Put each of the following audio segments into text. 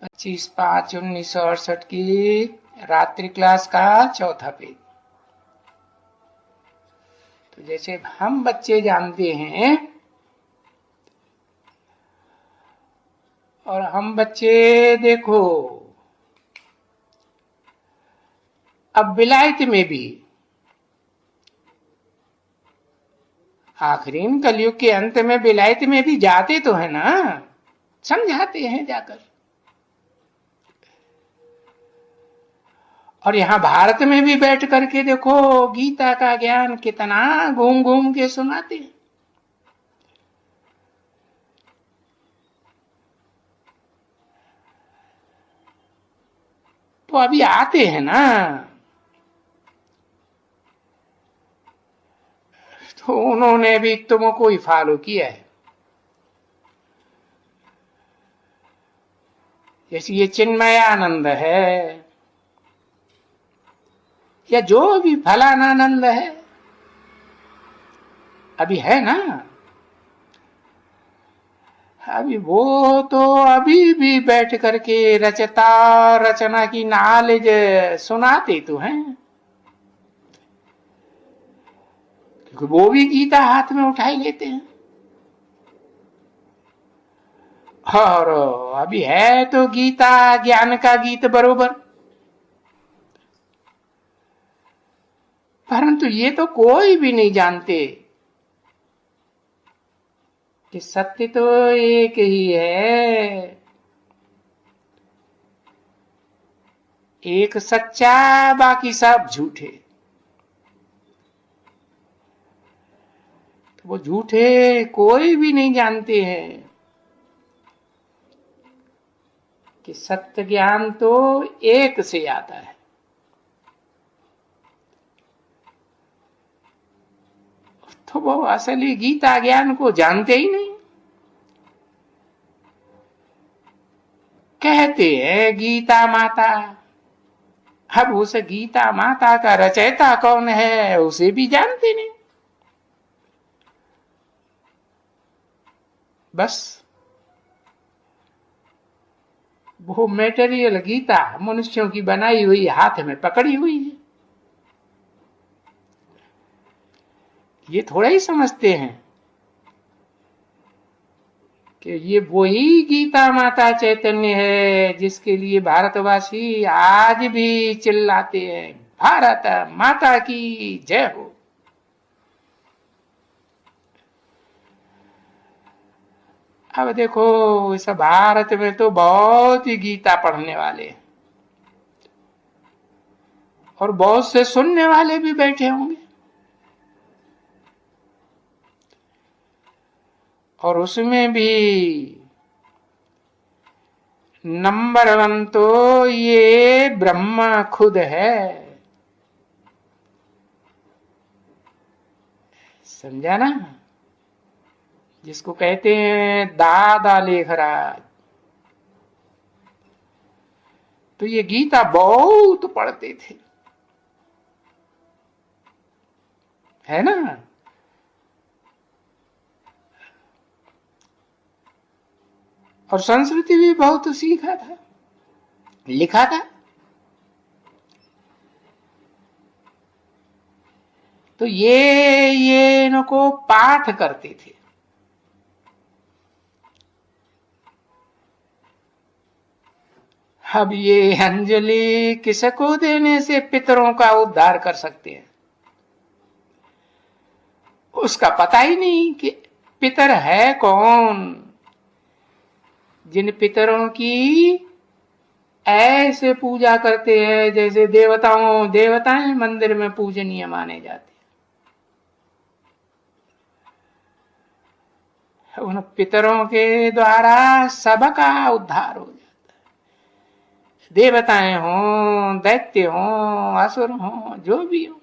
25/5/1968 की रात्रि क्लास का चौथा पेज। तो जैसे हम बच्चे जानते हैं, और हम बच्चे देखो अब विलायत में भी, आखिरीन कलयुग के अंत में विलायत में भी जाते तो है ना, समझाते हैं जाकर। और यहां भारत में भी बैठ करके देखो गीता का ज्ञान कितना घूम घूम के सुनाते हैं। तो अभी आते हैं ना, तो उन्होंने भी तुमको ही फॉलो किया है। जैसे ये चिन्मयानंद है, या जो भी फलानानंद है, अभी है ना, अभी वो तो अभी भी बैठ करके रचता रचना की नॉलेज सुनाते तो हैं, क्योंकि वो भी गीता हाथ में उठाई लेते हैं। और अभी है तो गीता ज्ञान का गीत बरोबर, परंतु ये तो कोई भी नहीं जानते कि सत्य तो एक ही है, एक सच्चा, बाकी सब झूठे। तो वो झूठे कोई भी नहीं जानते हैं कि सत्य ज्ञान तो एक से आता है। तो वो असली गीता ज्ञान को जानते ही नहीं। कहते हैं गीता माता, अब उस गीता माता का रचयिता कौन है उसे भी जानते नहीं। बस वो मेटेरियल गीता मनुष्यों की बनाई हुई हाथ में पकड़ी हुई है, ये थोड़ा ही समझते हैं कि ये वही गीता माता चैतन्य है जिसके लिए भारतवासी आज भी चिल्लाते हैं, भारत माता की जय हो। अब देखो इस भारत में तो बहुत ही गीता पढ़ने वाले और बहुत से सुनने वाले भी बैठे होंगे, और उसमें भी नंबर 1 तो ये ब्रह्मा खुद है। समझा ना, जिसको कहते हैं दादा लेखराज। तो ये गीता बहुत पढ़ते थे, है ना। और संस्कृति भी बहुत सीखा था, लिखा था। तो ये इनको पाठ करते थे। अब ये अंजलि किसको देने से पितरों का उद्धार कर सकते हैं, उसका पता ही नहीं कि पितर है कौन। जिन पितरों की ऐसे पूजा करते हैं जैसे देवताएं मंदिर में पूजनीय माने जाते हैं, उन पितरों के द्वारा सबका उद्धार हो जाता है। देवताएं हों, दैत्य हों, असुर हों, जो भी हो।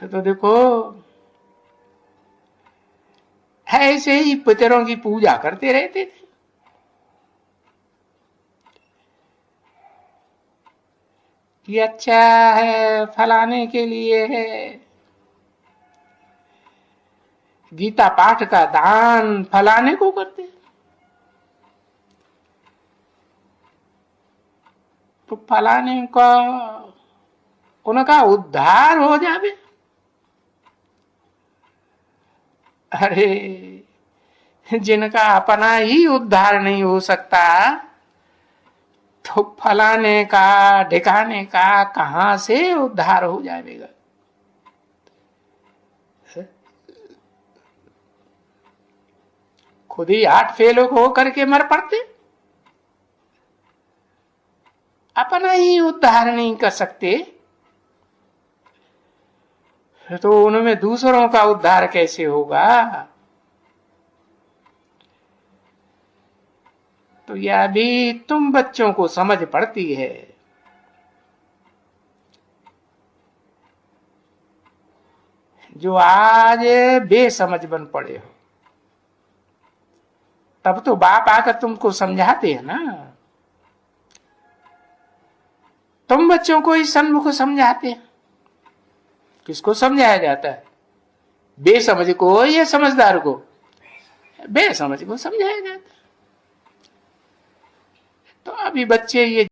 तो देखो ऐसे ही पितरों की पूजा करते रहते थे। ये अच्छा है, फलाने के लिए है। गीता पाठ का दान फलाने को करते, तो फलाने का उनका उद्धार हो जावे। अरे जिनका अपना ही उद्धार नहीं हो सकता तो फलाने का ढिकाने का कहां से उद्धार हो जाएगा। खुद ही 8 फेल हो करके मर पड़ते, अपना ही उद्धार नहीं कर सकते तो उनमें दूसरों का उद्धार कैसे होगा। तो यह भी तुम बच्चों को समझ पड़ती है। जो आज बेसमझ बन पड़े हो, तब तो बाप आकर तुमको समझाते हैं ना। तुम बच्चों को ही सन्मुख समझाते हैं। किसको समझाया जाता है? बेसमझ को या समझदार को? बेसमझ को समझाया जाता है। तो अभी बच्चे ये